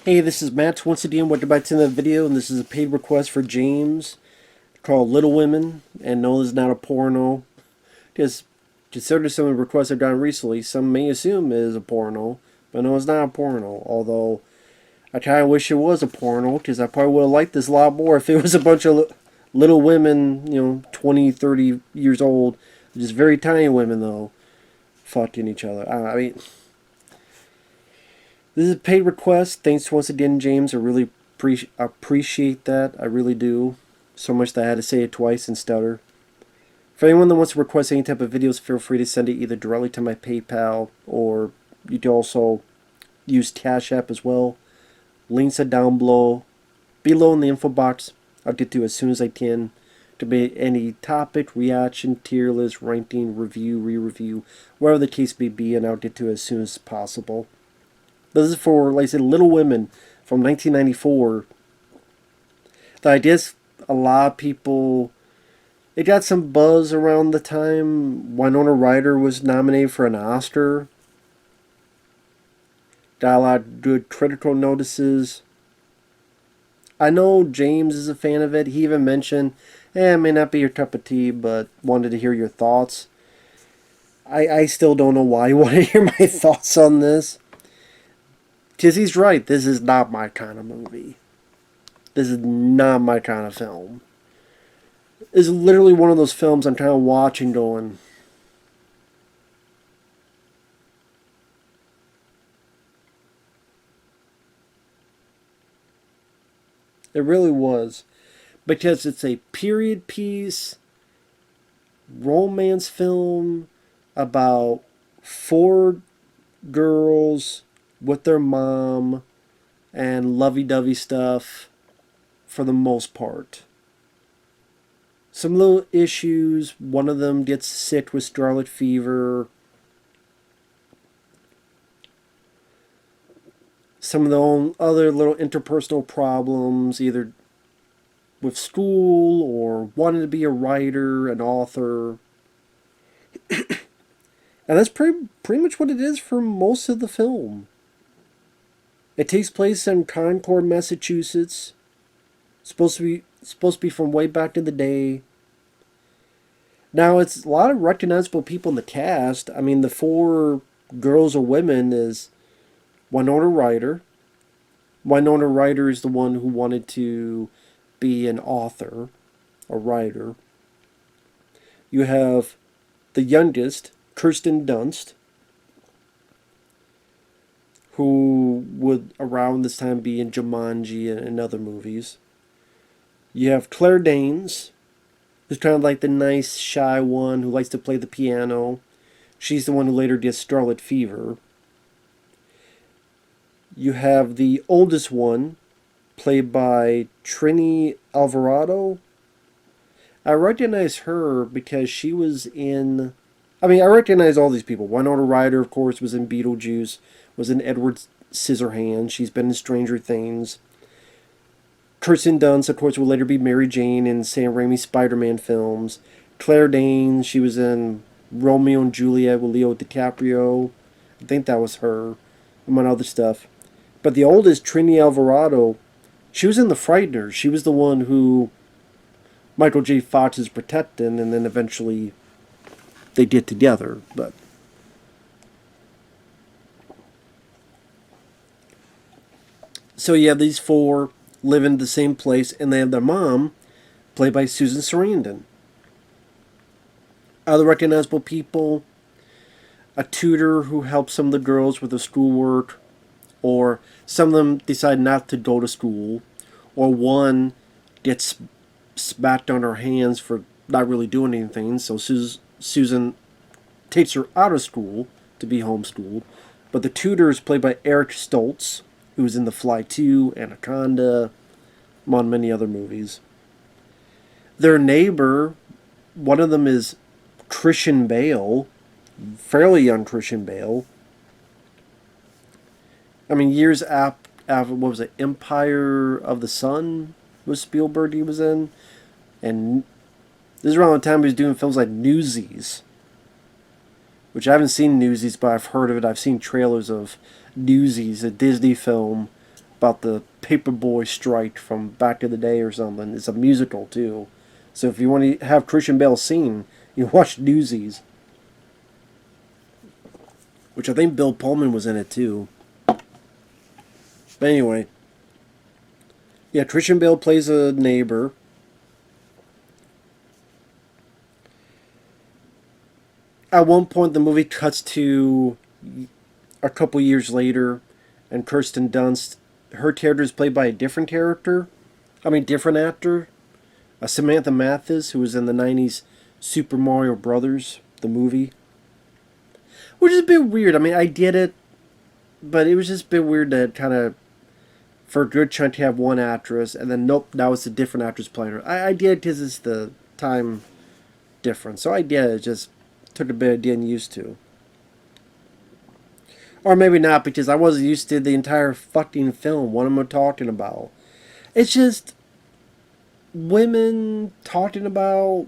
Hey, this is Matt once again. Welcome back to the video, and this is a paid request for James called Little Women, and no, this is not a porno. Just considering some of the requests I've gotten recently, some may assume it is a porno, but no, it's not a porno. Although I kind of wish it was a porno, because I probably would have liked this a lot more if it was a bunch of little women, 20, 30 years old, just very tiny women though, fucking each other. I mean. This is a paid request. Thanks once again, James. I really appreciate that. I really do. So much that I had to say it twice and stutter. For anyone that wants to request any type of videos, feel free to send it either directly to my PayPal, or you can also use CashApp as well. Links are down below in the info box. I'll get to as soon as I can. To be any topic, reaction, tier list, ranking, review, re-review, whatever the case may be, and I'll get to as soon as possible. This is for, like I said, Little Women from 1994. The idea is a lot of people. It got some buzz around the time Winona Ryder was nominated for an Oscar. Got a lot of good critical notices. I know James is a fan of it. He even mentioned, it may not be your cup of tea, but wanted to hear your thoughts. I still don't know why you want to hear my thoughts on this. Because he's right, this is not my kind of movie. This is not my kind of film. It's literally one of those films I'm kind of watching going, it really was. Because it's a period piece, romance film about four girls with their mom and lovey-dovey stuff for the most part. Some little issues. One of them gets sick with scarlet fever. Some of the other little interpersonal problems, either with school or wanting to be a writer, an author. And that's pretty much what it is for most of the film. It takes place in Concord, Massachusetts. Supposed to be from way back in the day. Now it's a lot of recognizable people in the cast. I mean, the four girls or women is Winona Ryder. Winona Ryder is the one who wanted to be an author, a writer. You have the youngest, Kirsten Dunst, who would around this time be in Jumanji and other movies. You have Claire Danes, who's kind of like the nice, shy one who likes to play the piano. She's the one who later gets scarlet fever. You have the oldest one, played by Trini Alvarado. I recognize her because she was in... I mean, I recognize all these people. Winona Ryder, of course, was in Beetlejuice, was in Edward Scissorhands. She's been in Stranger Things. Kirsten Dunst, of course, will later be Mary Jane in Sam Raimi's Spider-Man films. Claire Danes, she was in Romeo and Juliet with Leo DiCaprio. I think that was her, among other stuff. But the oldest, Trini Alvarado, she was in The Frighteners. She was the one who Michael J. Fox is protecting, and then eventually they get together. But so you have these four live in the same place, and they have their mom, played by Susan Sarandon. Other recognizable people: a tutor who helps some of the girls with their schoolwork, or some of them decide not to go to school, or one gets smacked on her hands for not really doing anything, so Susan takes her out of school to be homeschooled. But the tutor is played by Eric Stoltz, who was in The Fly 2, Anaconda, among many other movies. Their neighbor, one of them is Christian Bale, fairly young Christian Bale. I mean, years after, what was it, Empire of the Sun was Spielberg he was in. And this is around the time he was doing films like Newsies, which I haven't seen, but I've heard of it. I've seen trailers of Newsies, a Disney film about the paperboy strike from back in the day or something. It's a musical too. So if you want to have Christian Bale sing, you watch Newsies. Which I think Bill Pullman was in it too. But anyway. Yeah, Christian Bale plays a neighbor. At one point, the movie cuts to a couple years later, and Kirsten Dunst, her character is played by a different character. I mean, different actor. Samantha Mathis, who was in the 90s Super Mario Brothers, the movie. Which is a bit weird. I mean, I get it, but it was just a bit weird that kind of, for a good chunk, to have one actress, and then nope, now it's a different actress playing her. I get it because it's the time difference. So I get it, just took a bit of getting used to. Or maybe not, because I wasn't used to the entire fucking film. What am I talking about? It's just women talking about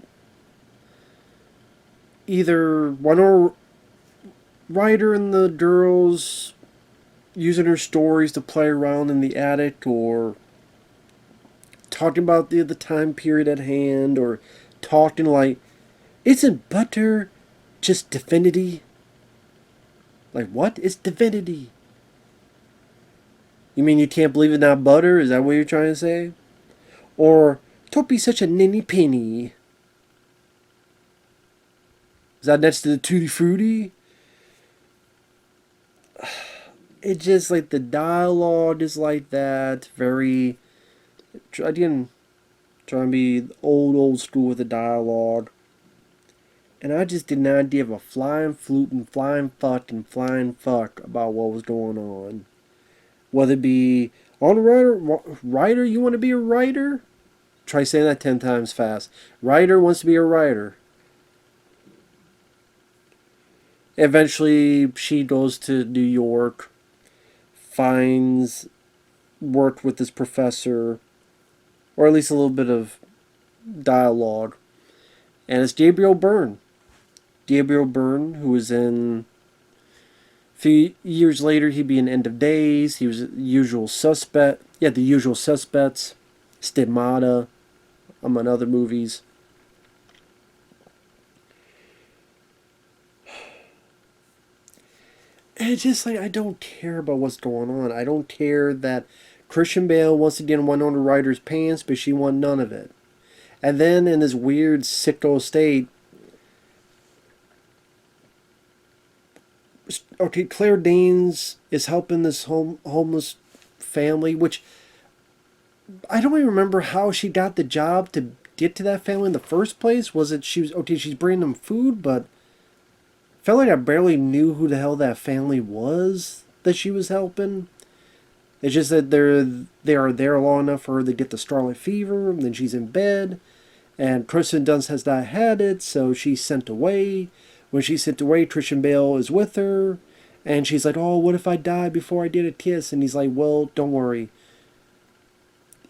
either Winona Ryder and the girls using her stories to play around in the attic, or talking about the time period at hand, or talking like, isn't butter just divinity? Like, what? It's divinity. You mean you can't believe it's not butter? Is that what you're trying to say? Or, don't be such a ninny penny. Is that next to the Tutti Frutti? It's just like the dialogue is like that. Very. Again, trying to be old school with the dialogue. And I just did not give a flying flute and flying fuck about what was going on. Whether it be on writer, you want to be a writer? Try saying that 10 times fast. Writer wants to be a writer. Eventually, she goes to New York, finds work with this professor, or at least a little bit of dialogue. And it's Gabriel Byrne. Gabriel Byrne, who was in... A few years later, he'd be in End of Days. He was the Usual Suspect. Yeah, The Usual Suspects. Stigmata, among other movies. And it's just like, I don't care about what's going on. I don't care that Christian Bale wants to get in Winona Ryder's pants, but she won none of it. And then in this weird sicko state, okay, Claire Danes is helping this homeless family, which I don't even remember how she got the job to get to that family in the first place. Was it she's bringing them food, but felt like I barely knew who the hell that family was that she was helping. It's just that they are there long enough for her to get the scarlet fever, and then she's in bed, and Kirsten Dunst has not had it, so she's sent away. When she's sent away, Christian Bale is with her, and she's like, oh, what if I die before I did a kiss? And he's like, well, don't worry.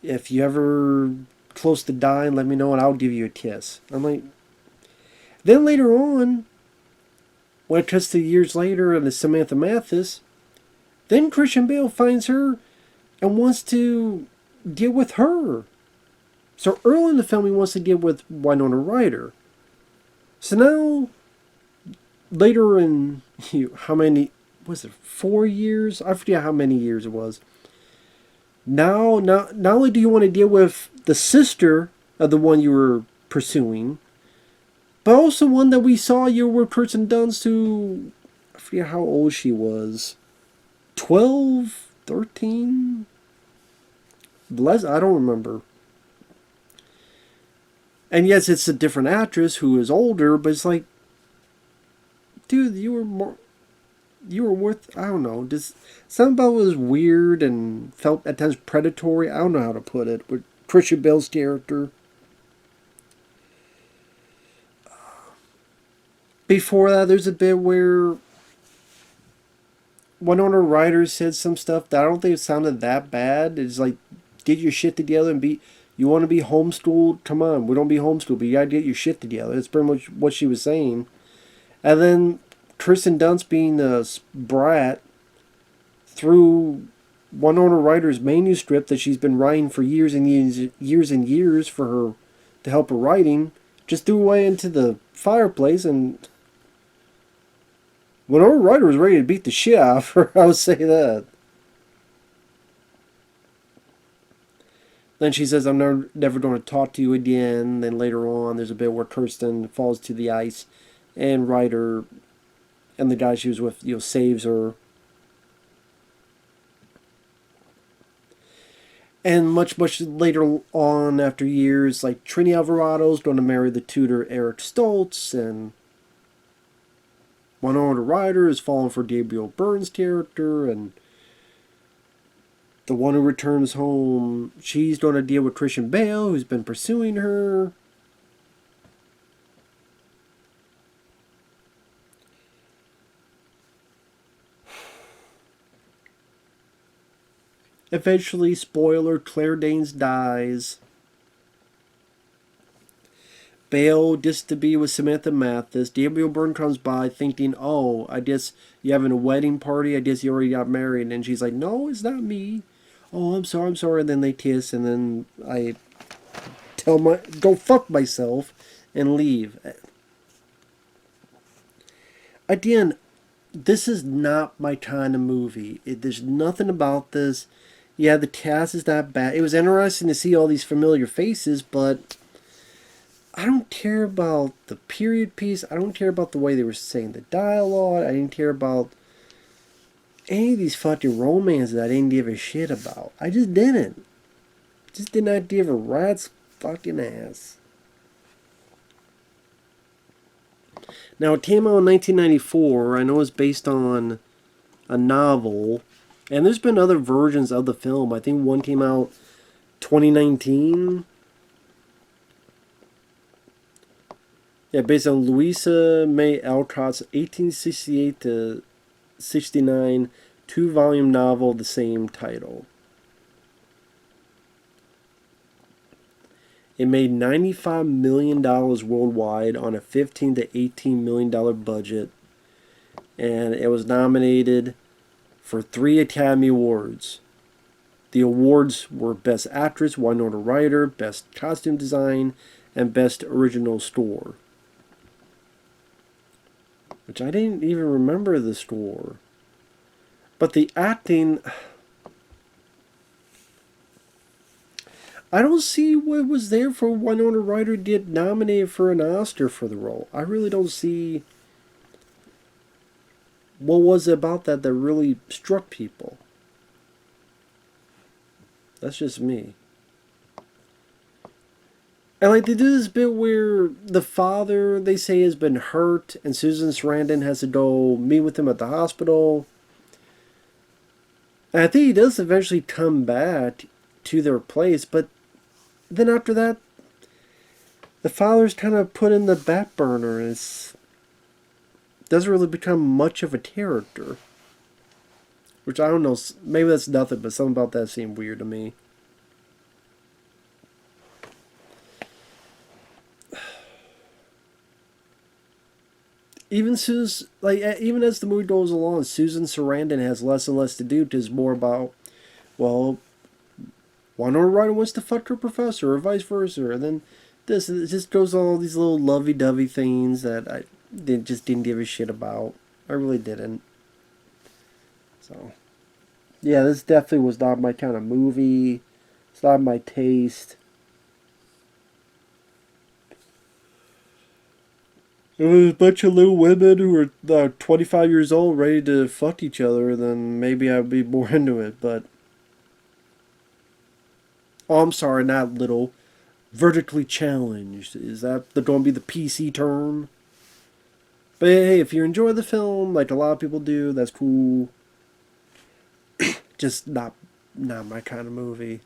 If you ever close to dying, let me know and I'll give you a kiss. I'm like... Then later on, when it cuts to years later and it's Samantha Mathis, then Christian Bale finds her and wants to get with her. So early in the film, he wants to get with Winona Ryder. So now... Later in, how many, was it 4 years? I forget how many years it was. Now, not only do you want to deal with the sister of the one you were pursuing, but also one that we saw you were Kirsten Dunst, who, I forget how old she was. 12? 13? Less, I don't remember. And yes, it's a different actress who is older, but it's like, dude, you were worth, I don't know, just something about it was weird and felt at times predatory. I don't know how to put it, with Christian Bale's character. Before that, there's a bit where Winona Ryder said some stuff that I don't think it sounded that bad. It's like, get your shit together and be, you want to be homeschooled? Come on, we don't be homeschooled, but you gotta get your shit together. That's pretty much what she was saying. And then Kirsten Dunst being a brat threw Winona Ryder's manuscript that she's been writing for years and years for her to help her writing, just threw away into the fireplace, and Winona Ryder was ready to beat the shit out of her. I would say that. Then she says, I'm never going to talk to you again. Then later on, there's a bit where Kirsten falls to the ice, and Ryder and the guy she was with, saves her. And much later on, after years, like Trini Alvarado's going to marry the tutor Eric Stoltz, and Winona Ryder is falling for Gabriel Byrne's character, and the one who returns home, she's going to deal with Christian Bale, who's been pursuing her. Eventually, spoiler, Claire Danes dies. Bale just to be with Samantha Mathis. Gabriel Byrne comes by thinking, oh, I guess you're having a wedding party. I guess you already got married. And she's like, no, it's not me. Oh, I'm sorry. And then they kiss, and then I go fuck myself and leave. Again, this is not my kind of movie. There's nothing about this. Yeah, the cast is not bad. It was interesting to see all these familiar faces, but I don't care about the period piece. I don't care about the way they were saying the dialogue. I didn't care about any of these fucking romances I didn't give a shit about. I just didn't. Just did not give a rat's fucking ass. Now, it came out in 1994. I know it's based on a novel. And there's been other versions of the film. I think one came out 2019. Yeah, based on Louisa May Alcott's 1868 to 69 two-volume novel of the same title. It made $95 million worldwide on a $15 to $18 million budget. And it was nominated for 3 Academy Awards. The awards were Best Actress, Winona Ryder, Best Costume Design, and Best Original Score. Which I didn't even remember the score. But the acting, I don't see what was there for Winona Ryder to get nominated for an Oscar for the role. I really don't see what was it about that really struck people. That's just me. And like they do this bit where the father, they say, has been hurt, and Susan Sarandon has to go meet with him at the hospital. And I think he does eventually come back to their place, but then after that, the father's kind of put in the back burner, and doesn't really become much of a character. Which I don't know, maybe that's nothing, but something about that seemed weird to me. Even as the movie goes along, Susan Sarandon has less and less to do, because it's more about, well, Winona Ryder wants to fuck her professor, or vice versa, and then it just goes all these little lovey-dovey things that I just didn't give a shit about. I really didn't. So, yeah, this definitely was not my kind of movie. It's not my taste. It was a bunch of little women who were 25 years old ready to fuck each other, then maybe I'd be more into it, but... Oh, I'm sorry, not little. Vertically challenged. Is that going to be the PC term? But hey, if you enjoy the film, like a lot of people do, that's cool. Just not my kind of movie.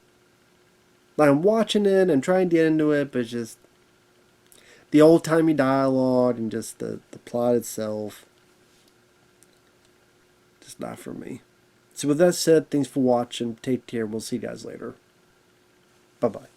Like, I'm watching it and trying to get into it, but just... the old-timey dialogue and just the plot itself. Just not for me. So with that said, thanks for watching. Take care. We'll see you guys later. Bye-bye.